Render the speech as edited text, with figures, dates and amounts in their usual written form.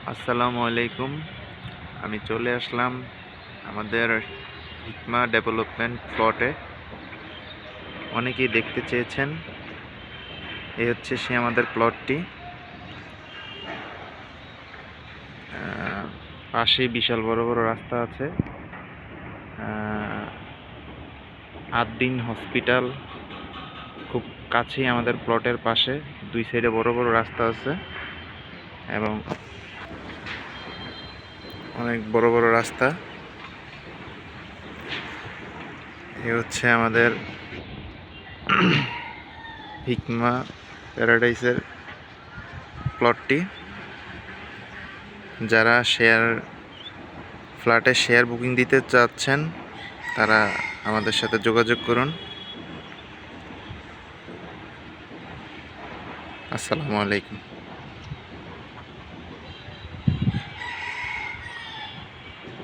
আসসালামু আলাইকুম। আমি চলে আসলাম আমাদের হিকমা ডেভেলপমেন্ট প্লটে। অনেকেই দেখতে চেয়েছেন। এই হচ্ছে সে আমাদের প্লটটি। পাশেই বিশাল বড় বড় রাস্তা আছে। আদ্দিন হসপিটাল খুব কাছেই আমাদের প্লটের পাশে। দুই সাইডে বড় বড় রাস্তা আছে এবং অনেক বড় বড় রাস্তা। এই হচ্ছে আমাদের হিকমা প্যারাডাইসের প্লটটি। যারা ফ্ল্যাটে শেয়ার বুকিং দিতে চাচ্ছেন তারা আমাদের সাথে যোগাযোগ করুন। আসসালামু আলাইকুম।